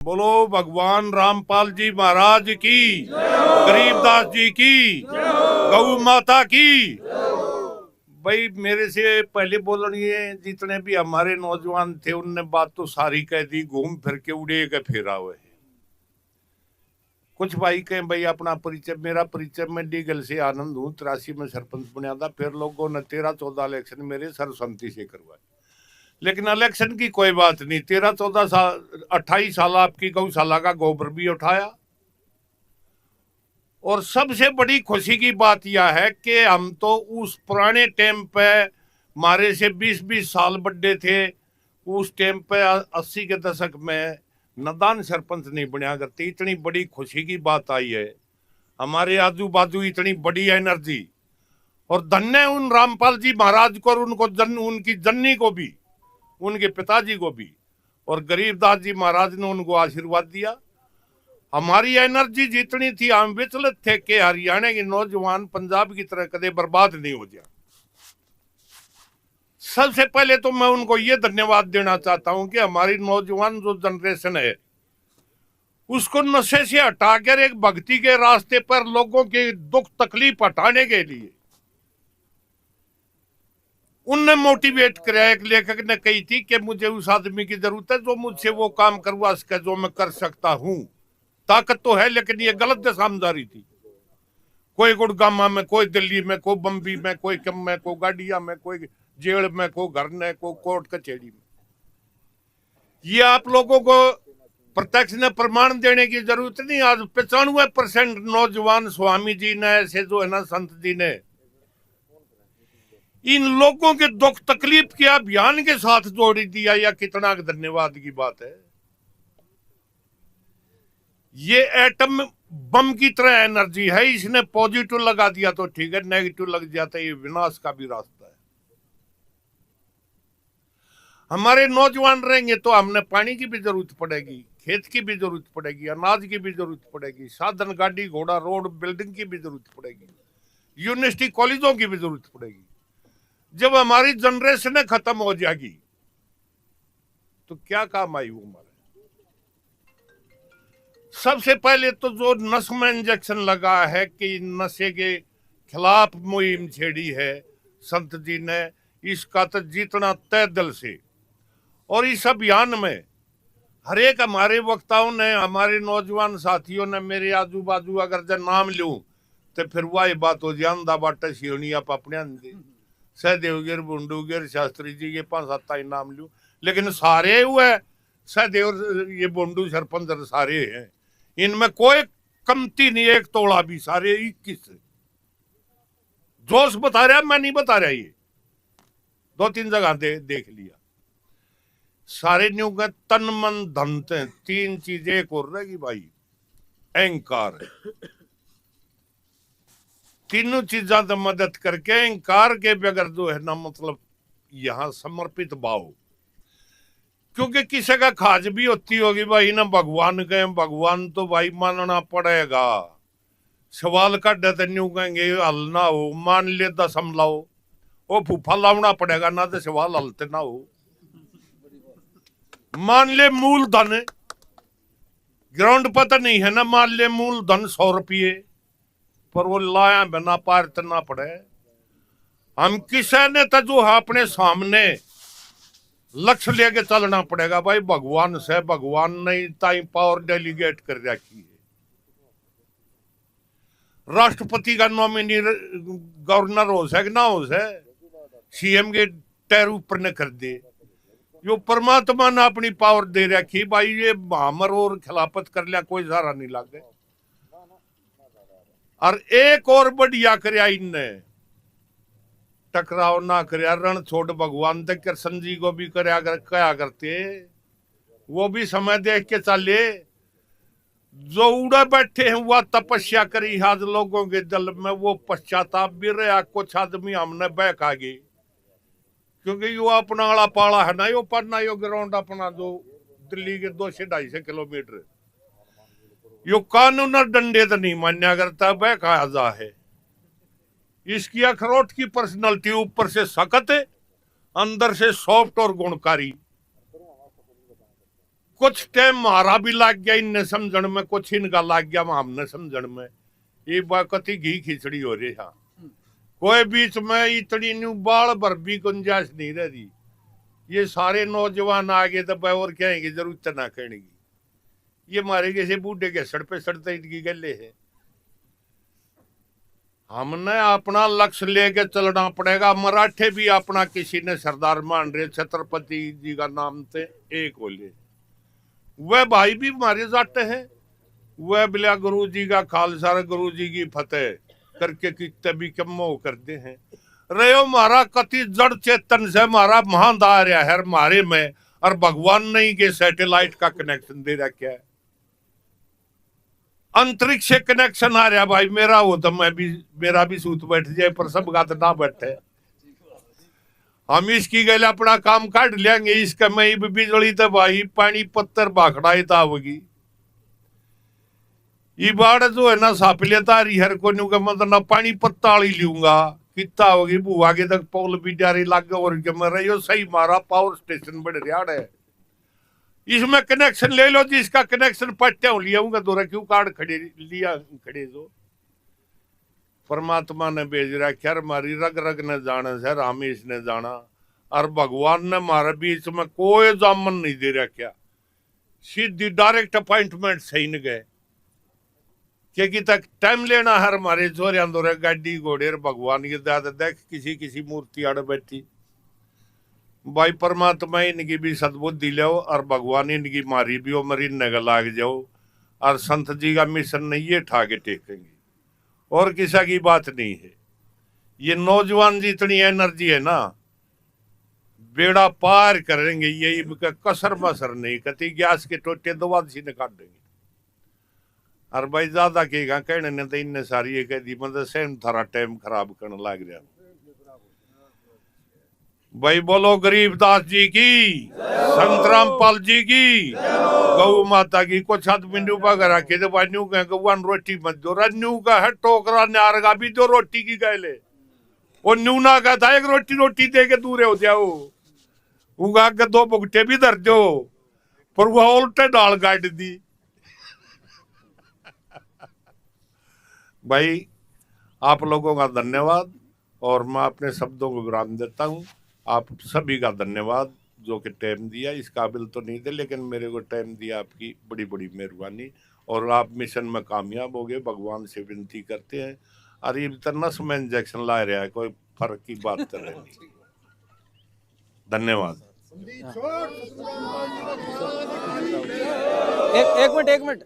बोलो भगवान रामपाल जी महाराज की, गरीबदास जी की, गौ माता की। भाई मेरे से पहले बोलने जितने भी हमारे नौजवान थे उनने बात तो सारी कह दी, घूम फिर के उड़े के फेरा हुए। कुछ भाई कहें भाई अपना परिचय, मेरा परिचय मैं डीगल से आनंद हूँ, 83 में सरपंच बना था। फिर लोगों ने 13-14 इलेक्शन मेरे सर्वसम्मति से करवाए, लेकिन इलेक्शन की कोई बात नहीं। 13-14 साल 28 साल आपकी गौशाला का गोबर भी उठाया। और सबसे बड़ी खुशी की बात यह है कि हम तो उस पुराने टाइम पे हमारे से 20-20 साल बड़े थे, उस टाइम पे 80 के दशक में नदान सरपंच नहीं बनया करते। इतनी बड़ी खुशी की बात आई है, हमारे आजू बाजू इतनी बड़ी एनर्जी। और धन्य उन रामपाल जी महाराज को और उनको उनकी जननी को भी, उनके पिताजी को भी, और गरीबदास जी महाराज ने उनको आशीर्वाद दिया। हमारी एनर्जी जितनी थी, हम विचलित थे कि हरियाणा के नौजवान पंजाब की तरह कदे बर्बाद नहीं हो जाए। सबसे पहले तो मैं उनको ये धन्यवाद देना चाहता हूं कि हमारी नौजवान जो जनरेशन है उसको नशे से हटाकर एक भक्ति के रास्ते पर लोगों के दुख तकलीफ हटाने के लिए उनने मोटिवेट किया। एक लेखक ने कही थी कि मुझे उस आदमी की जरूरत है जो मुझसे वो काम करवा सके जो मैं कर सकता हूं। ताकत तो है लेकिन ये गलत दिशा में जा रही थी। कोई गुड़गामा में, कोई दिल्ली में, कोई बम्बई में, कोई कम में, कोई गाड़िया में, कोई जेल में, कोई घर में, कोई कोर्ट कचहरी में। ये आप लोगों को प्रत्यक्ष ने प्रमाण देने की जरूरत नहीं। आज 95% नौजवान स्वामी जी ने ऐसे जो है ना, संत जी ने इन लोगों के दुख तकलीफ के अभियान के साथ जोड़ दिया। या कितना धन्यवाद की बात है। ये एटम बम की तरह एनर्जी है, इसने पॉजिटिव लगा दिया तो ठीक है, नेगेटिव लग जाता है ये विनाश का भी रास्ता है। हमारे नौजवान रहेंगे तो हमने पानी की भी जरूरत पड़ेगी, खेत की भी जरूरत पड़ेगी, अनाज की भी जरूरत पड़ेगी, साधन गाड़ी घोड़ा रोड बिल्डिंग की भी जरूरत पड़ेगी, यूनिवर्सिटी कॉलेजों की भी जरूरत पड़ेगी। जब हमारी जनरेशन खत्म हो जाएगी तो क्या काम आई वो हमारे। सबसे पहले तो जो नस में इंजेक्शन लगा है कि नशे के खिलाफ मुहिम छेड़ी है संत जी ने, इसका तो जीतना तय दिल से। और इस अभियान में हर एक हमारे वक्ताओं ने, हमारे नौजवान साथियों ने, मेरे आजू बाजू अगर जब नाम लूं तो फिर वही बात हो जाए अंधा बाटा शिवनी आप अपने सहदेवगिर बुंडूगिर शास्त्री जी ये 5-7 ही नाम लूं, लेकिन सारे हुए सहदेव ये बुंडू सरपंच सारे हैं, इनमें कोई कमती नहीं, एक तोड़ा भी, सारे 21। जोश बता रहा मैं नहीं बता रहा, ये 2-3 जगह देख लिया। सारे न्यू का तन मन धन थे, 3 चीजें एक और रहेगी भाई, अहंकार। तीनों चीजा तो मदद करके अहंकार के बगैर जो है ना, मतलब यहां समर्पित भाव। क्योंकि किसी का खाज भी होती होगी भाई ना, भगवान के भगवान तो भाई मानना पड़ेगा। सवाल का डतन्यू कहेंगे हल ना हो, मान ले 10 लाओ, वो फूफा लावना पड़ेगा ना तो सवाल हलते ना हो। मान ले मूलधन ग्राउंड पता नहीं है ना, मान ले मूलधन 100 रुपये, पर वो लाया बिना पार करना पड़े। हम किसी ने तो जो है अपने सामने लक्ष्य लेके चलना पड़ेगा भाई, भगवान से, भगवान ने ताई पावर डेलीगेट कर रखी है। राष्ट्रपति का नॉमिनी गवर्नर हो सके ना हो सके, सीएम के टैर ऊपर ने कर दे। जो परमात्मा ने अपनी पावर दे रखी भाई, ये हमर और खिलाफत कर लिया कोई सहारा नहीं लागे। और एक और बढ़िया करया इनने, टकराव ना करया, रण छोड़ भगवान तक कृष्ण जी को भी करया क्या करते, वो भी समय देख के चले। जो उड़ा बैठे हैं वह तपस्या करी आज लोगों के दिल में, वो पश्चाताप भी रहा। कुछ आदमी हमने बहक आ गए, क्योंकि यो अपना वाला पाला है ना, यो पढ़ना यो ग्राउंड अपना जो दिल्ली के 200-250 किलोमीटर, यो कानून और डंडे तो नहीं मान्या करता, बहका जा है। इसकी अखरोट की पर्सनालिटी ऊपर से सख्त, अंदर से सॉफ्ट और गुणकारी। कुछ टाइम मारा भी लग गया इनने समझण में, कुछ इनका लग गया हमने समझण में। ये बात कति घी खिचड़ी हो रही है। कोई बीच में इतनी न्यू बाल भर भी गुंजाइश नहीं रही। ये सारे नौजवान आगे दबे और कहेंगे जरूरत ना कहने की। ये मारे कैसे बूढ़े के सड़ पे सड़ते इनकी गले है। हमने अपना लक्ष्य लेके चलना पड़ेगा। मराठे भी अपना किसी ने सरदार मान रहे, छत्रपति जी का नाम से एक बोले। वह भाई भी हमारे जाते हैं। वह बिला गुरु जी का खालसा, गुरु जी की फतेह करके कितने भी कम करते हैं। रहो मारा कति जड़ चेतन से हमारा महान आ रहा है हमारे में, और भगवान ने के सैटेलाइट का कनेक्शन दे रखा है। अंतरिक्ष से कनेक्शन आ रहा भाई मेरा, हो तो मैं भी, मेरा भी सूत बैठ जाए, पर सब गात ना बैठे। हम इसकी गले अपना काम काट लेंगे। इसका मैं बिजली तो भाई पानी पत्थर भाखड़ा ही होगी। ये बाढ़ जो है ना सापिले तारी हर को न्यू का मतलब ना पानी पत्ता ही लूंगा कितना होगी वो आगे तक पोल भी डारी लाग और रही सही मारा पावर स्टेशन बड़े रियाड़ है। इसमें कनेक्शन ले लो जिसका कनेक्शन पट्टे लिया तो क्यों कार्ड खड़े लिया खड़े जो परमात्मा ने भेज रखा हमारी रग रग ने जाने से रामेश ने जाना, और भगवान ने हमारे बीच में कोई जामन नहीं दे रखा। सीधी डायरेक्ट अपॉइंटमेंट सही न गए क्योंकि तक टाइम लेना हर हमारे छोरे दौरे गाड़ी घोड़े भगवान की दाद देख किसी किसी मूर्ति आड़ बैठी। भाई परमात्मा इनकी भी सद्बुद्धि लो और भगवान इनकी मारी भी उम्र इनने का लाग जाओ, और संत जी का मिशन नहीं ये ठाके टेकेंगे और किसी की बात नहीं है। ये नौजवान जितनी एनर्जी है ना बेड़ा पार करेंगे। यही कसर मसर नहीं कति गैस के टोटे दवा सी ने काट देंगे। और भाई ज्यादा कहेगा कहने ने तो इनने सारी ये कह दी मतलब सेम थारा टाइम खराब करने लग रहा। भाई बोलो गरीबदास जी की, संत रामपाल जी की, गौ माता की। कुछ आदमी वगैरह के न्यू वन रोटी मत दो, न्यू का है टोकरा नारगा भी दो रोटी की गैले। वो न्यू ना का था एक रोटी रोटी दे के दूर हो जाओ, उगा के दो बुगटे भी धर दो, पर वो उल्टे डाल काट दी। भाई आप लोगों का धन्यवाद, और मैं अपने शब्दों को विराम देता हूँ। आप सभी का धन्यवाद जो कि टाइम दिया। इस काबिल तो नहीं थे लेकिन मेरे को टाइम दिया, आपकी बड़ी बड़ी मेहरबानी। और आप मिशन में कामयाब हो गए, भगवान से विनती करते हैं। और ये नस में इंजेक्शन ला रहा है, कोई फर्क की बात कर रहे नहीं। धन्यवाद। एक मिनट